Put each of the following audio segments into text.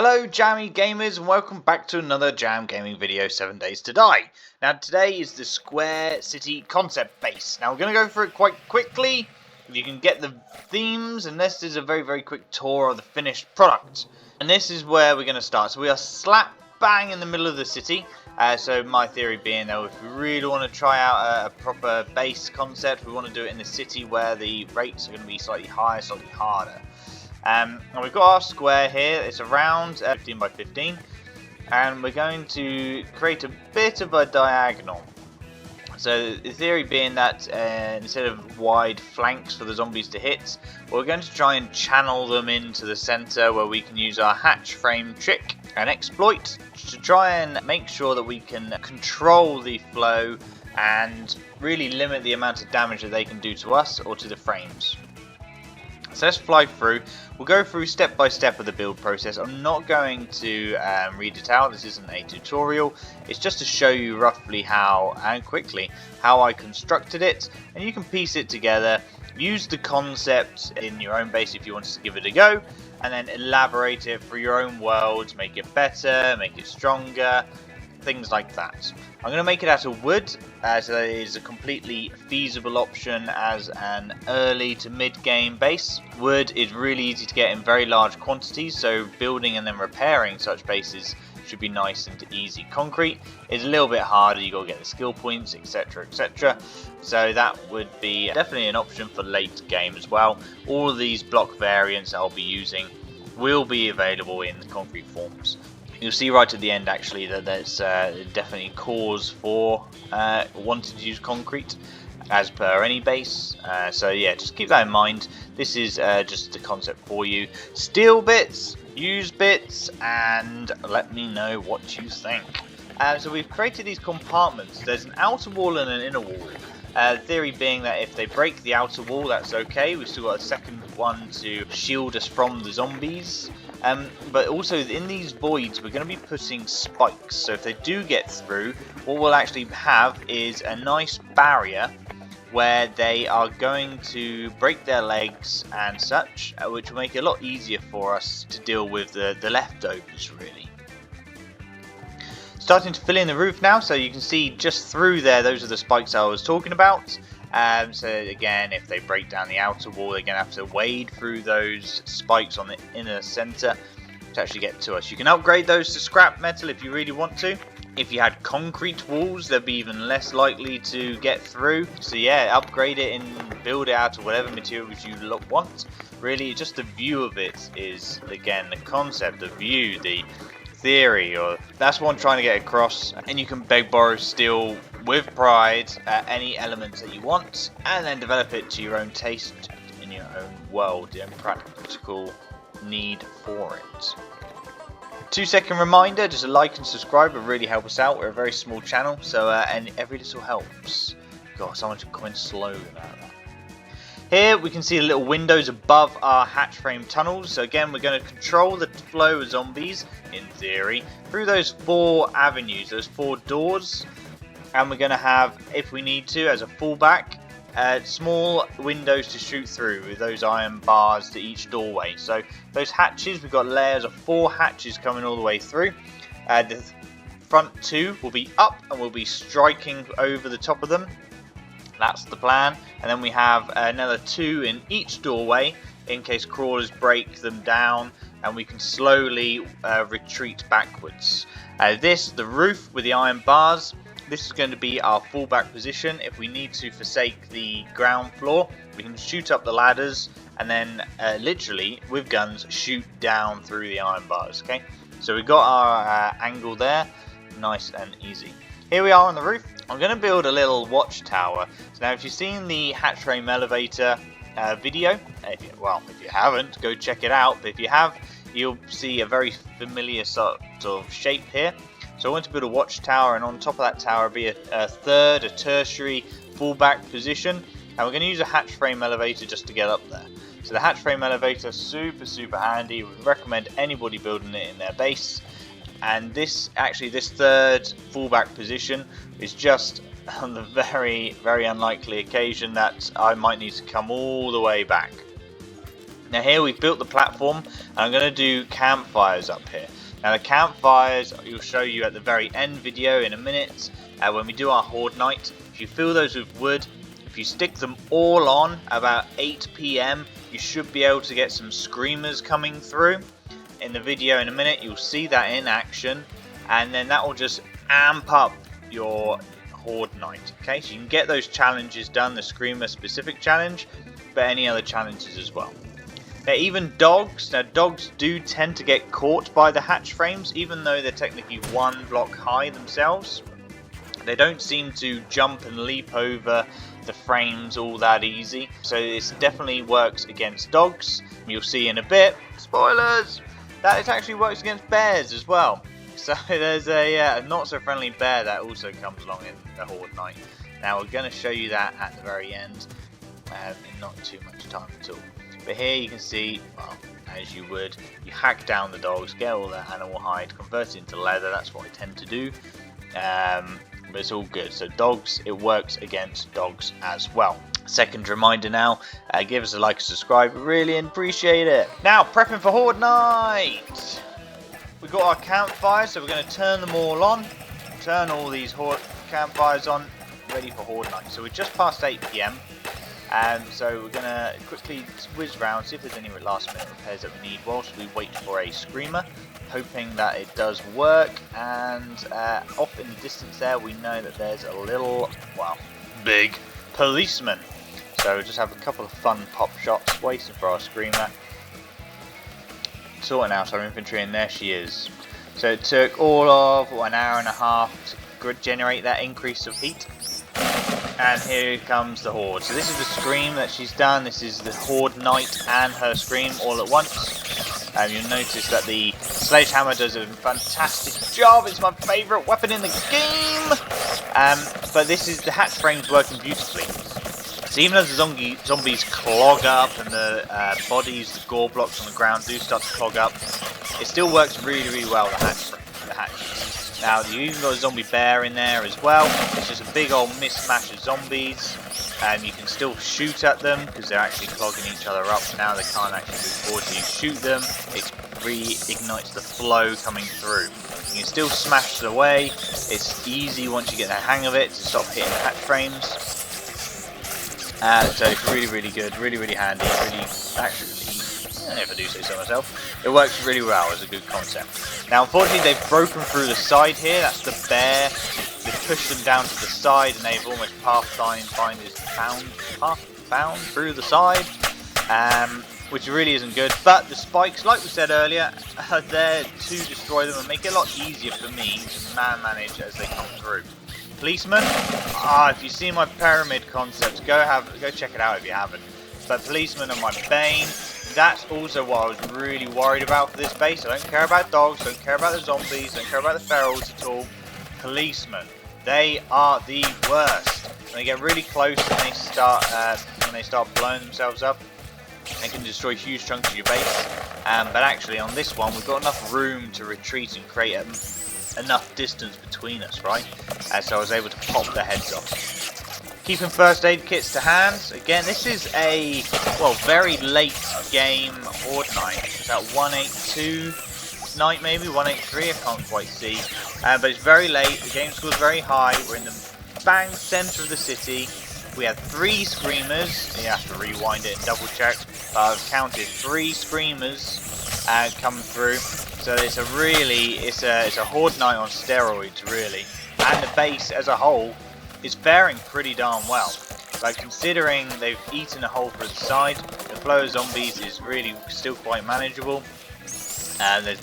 Hello Jammy Gamers and welcome back to another Jam Gaming video, 7 Days to Die. Now today is the Square City concept base. Now we're going to go through it quite quickly. You can get the themes and this is a very quick tour of the finished product. And this is where we're going to start. So we are slap bang in the middle of the city. So my theory being that if we really want to try out a proper base concept, we want to do it in the city where the rates are going to be slightly higher, slightly harder. And we've got our square here. It's around 15 by 15 and we're going to create a bit of a diagonal. So the theory being that instead of wide flanks for the zombies to hit, we're going to try and channel them into the center where we can use our hatch frame trick and exploit to try and make sure that we can control the flow and really limit the amount of damage that they can do to us or to the frames. So let's fly through. We'll go through step by step of the build process. I'm not going to read it out. This isn't a tutorial. It's just to show you roughly how and quickly how I constructed it, and you can piece it together. Use the concept in your own base if you wanted to give it a go, and then elaborate it for your own world, make it better, make it stronger, things like that. I'm going to make it out of wood, so that is a completely feasible option as an early to mid game base. Wood is really easy to get in very large quantities, so building and then repairing such bases should be nice and easy. Concrete is a little bit harder, you got to get the skill points, etc, etc. So that would be definitely an option for late game as well. All of these block variants I'll be using will be available in the concrete forms. You'll see right at the end actually that there's definitely cause for wanting to use concrete as per any base. So yeah, just keep that in mind. This is just a concept for you. Steal bits, use bits, and let me know what you think. So we've created these compartments. There's an outer wall and an inner wall. Theory being that if they break the outer wall, that's okay. We've still got a second one to shield us from the zombies. But also in these voids we're going to be putting spikes, so if they do get through, what we'll actually have is a nice barrier where they are going to break their legs and such, which will make it a lot easier for us to deal with the leftovers really. Starting to fill in the roof now, so you can see just through there, those are the spikes I was talking about. So again, if they break down the outer wall, they're going to have to wade through those spikes on the inner center to actually get to us. You can upgrade those to scrap metal if you really want to. If you had concrete walls, they'd be even less likely to get through. So yeah, upgrade it and build it out of whatever materials you want. Really, just the view of it is, again, the concept, the view, the theory, or that's what I'm trying to get across. And you can beg, borrow, steal with pride any elements that you want, and then develop it to your own taste in your own world, your own practical need for it. 2-second reminder, just a like and subscribe would really help us out. We're a very small channel, so and every little helps. God, someone should comment slow about that. Here we can see the little windows above our hatch frame tunnels. So again, we're going to control the flow of zombies, in theory, through those 4 avenues, those 4 doors. And we're going to have, if we need to, as a fallback, small windows to shoot through with those iron bars to each doorway. So those hatches, we've got layers of 4 hatches coming all the way through. The front 2 will be up and we'll be striking over the top of them. That's the plan. And then we have another 2 in each doorway in case crawlers break them down, and we can slowly retreat backwards. The roof with the iron bars, this is going to be our fallback position. If we need to forsake the ground floor, we can shoot up the ladders and then literally with guns shoot down through the iron bars. Okay, so we've got our angle there, nice and easy. Here we are on the roof. I'm going to build a little watchtower. So now if you've seen the hatch frame elevator video, if you haven't, go check it out. But if you have, you'll see a very familiar sort of shape here. So I want to build a watchtower, and on top of that tower be a tertiary fallback position. And we're going to use a hatch frame elevator just to get up there. So the hatch frame elevator, super handy. We recommend anybody building it in their base. And this 3rd fallback position is just on the very unlikely occasion that I might need to come all the way back. Now here we've built the platform, and I'm going to do campfires up here. Now the campfires will show you at the very end video in a minute when we do our Horde night. If you fill those with wood, if you stick them all on about 8 PM, you should be able to get some screamers coming through. In the video in a minute you'll see that in action, and then that will just amp up your Horde night. Okay, so you can get those challenges done, the screamer specific challenge, but any other challenges as well. Now even dogs, dogs do tend to get caught by the hatch frames, even though they're technically one block high themselves. They don't seem to jump and leap over the frames all that easy, so this definitely works against dogs. You'll see in a bit, spoilers, that it actually works against bears as well. So there's a not so friendly bear that also comes along in the Horde night. Now we're going to show you that at the very end, in not too much time at all. But here you can see, well, as you would, you hack down the dogs, get all the animal hide, convert it into leather. That's what I tend to do. But it's all good. So dogs, it works against dogs as well. Second reminder now, give us a like and subscribe. We really appreciate it. Now, prepping for Horde night. We've got our campfires, so we're going to turn them all on. Turn all these Horde campfires on, ready for Horde night. So we're just past 8 PM. So we're going to quickly whiz around, see if there's any last minute repairs that we need whilst we wait for a screamer, hoping that it does work. And off in the distance there we know that there's a little, well, big policeman. So we'll just have a couple of fun pop shots, waiting for our screamer, sorting out our infantry, and there she is. So it took all of an hour and a half to generate that increase of heat. And here comes the Horde. So this is the scream that she's done. This is the Horde Knight and her scream all at once. You'll notice that the sledgehammer does a fantastic job. It's my favourite weapon in the game. But this is the hatch frames working beautifully. So even as the zombies clog up and the bodies, the gore blocks on the ground do start to clog up, it still works really, really well, the hatches. Now, you even got a zombie bear in there as well. It's just a big old mismatch of zombies. You can still shoot at them because they're actually clogging each other up. Now they can't actually move forward, so you shoot them. It reignites the flow coming through. You can still smash it away. It's easy once you get the hang of it to stop hitting the hatch frames. So it's really, really good, really, really handy, really, actually, if I do say so myself, it works really well as a good concept. Now unfortunately they've broken through the side here, that's the bear. They've pushed them down to the side and they've almost found through the side, which really isn't good. But the spikes, like we said earlier, are there to destroy them and make it a lot easier for me to manage as they come through. Policeman, if you see my pyramid concept, go check it out if you haven't. But policemen are my bane. That's also what I was really worried about for this base. I don't care about dogs, don't care about the zombies, don't care about the ferals at all. Policemen, they are the worst. When they get really close and they start blowing themselves up, they can destroy huge chunks of your base. But actually on this one, we've got enough room to retreat and create enough distance between us, right? So I was able to pop their heads off. Keeping first aid kits to hand. Again, this is a, well, very late game Horde night. It's at 182 night, maybe 183. I can't quite see, but it's very late. The game score's very high. We're in the bang center of the city. We have 3 screamers. You have to rewind it and double check. But I've counted 3 screamers coming through. So it's a Horde night on steroids, really. And the base as a whole is faring pretty darn well. Like, considering they've eaten a hole through the side, the flow of zombies is really still quite manageable. There's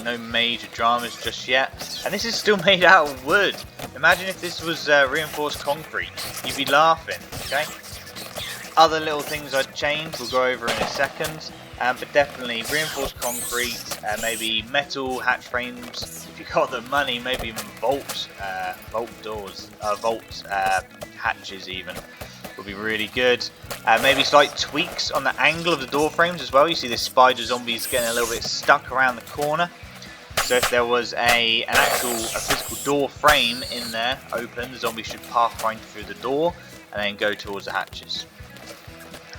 no major dramas just yet. And this is still made out of wood. Imagine if this was reinforced concrete. You'd be laughing, okay? Other little things I'd change, we'll go over in a second. But definitely reinforced concrete, maybe metal hatch frames. If you've got the money, maybe even vault hatches even would be really good. Maybe slight tweaks on the angle of the door frames as well. You see the spider zombies getting a little bit stuck around the corner. So if there was a physical door frame in there open, the zombie should pathfind through the door and then go towards the hatches.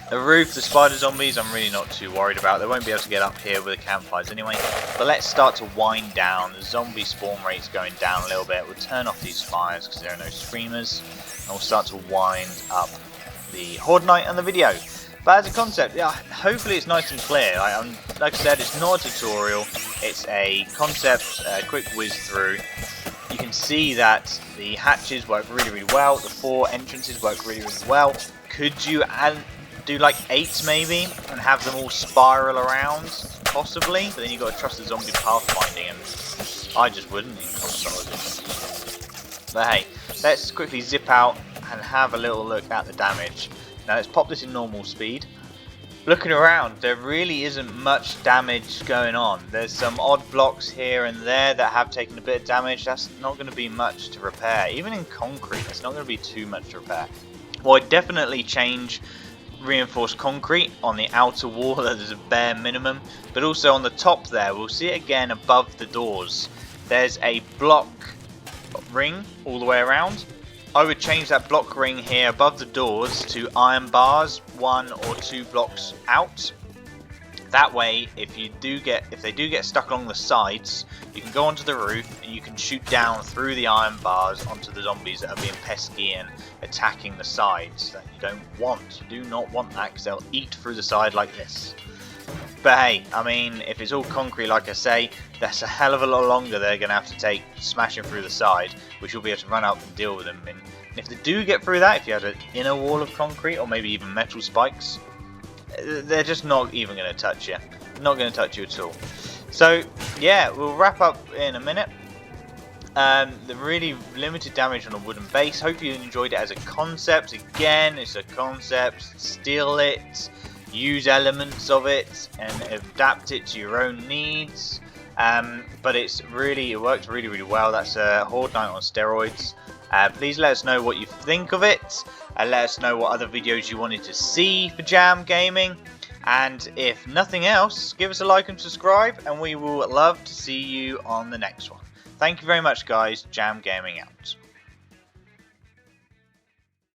The roof, the spider zombies, I'm really not too worried about. They won't be able to get up here with the campfires anyway. But let's start to wind down. The zombie spawn rate's going down a little bit. We'll turn off these fires because there are no screamers. And we'll start to wind up the Horde Night and the video. But as a concept, yeah, hopefully it's nice and clear. Like I said, it's not a tutorial. It's a concept, a quick whiz through. You can see that the hatches work really, really well. The 4 entrances work really, really well. Could you do like 8 maybe and have them all spiral around? Possibly, but then you've got to trust the zombie pathfinding, and I just wouldn't in console. But hey, let's quickly zip out and have a little look at the damage. Now let's pop this in normal speed. Looking around, there really isn't much damage going on. There's some odd blocks here and there that have taken a bit of damage. That's not going to be much to repair. Even in concrete, it's not going to be too much to repair. Well, I'd definitely change reinforced concrete on the outer wall. That is a bare minimum. But also on the top there, we'll see it again above the doors. There's a block ring all the way around. I would change that block ring here above the doors to iron bars 1 or 2 blocks out. That way, if they do get stuck along the sides, you can go onto the roof and you can shoot down through the iron bars onto the zombies that are being pesky and attacking the sides that you don't want. You do not want that because they'll eat through the side like this. But hey, I mean, if it's all concrete, like I say, that's a hell of a lot longer they're going to have to take smashing through the side, which you'll be able to run up and deal with them. And if they do get through that, if you had an inner wall of concrete or maybe even metal spikes, they're just not even going to touch you. Not going to touch you at all. So yeah, we'll wrap up in a minute. The really limited damage on a wooden base. Hope you enjoyed it as a concept. Again, it's a concept. Steal it. Use elements of it and adapt it to your own needs, but it works really, really well. That's a Horde Night on steroids. Please let us know what you think of it, and let us know what other videos you wanted to see for Jam Gaming. And if nothing else, give us a like and subscribe, and we will love to see you on the next one. Thank you very much, guys. Jam Gaming out.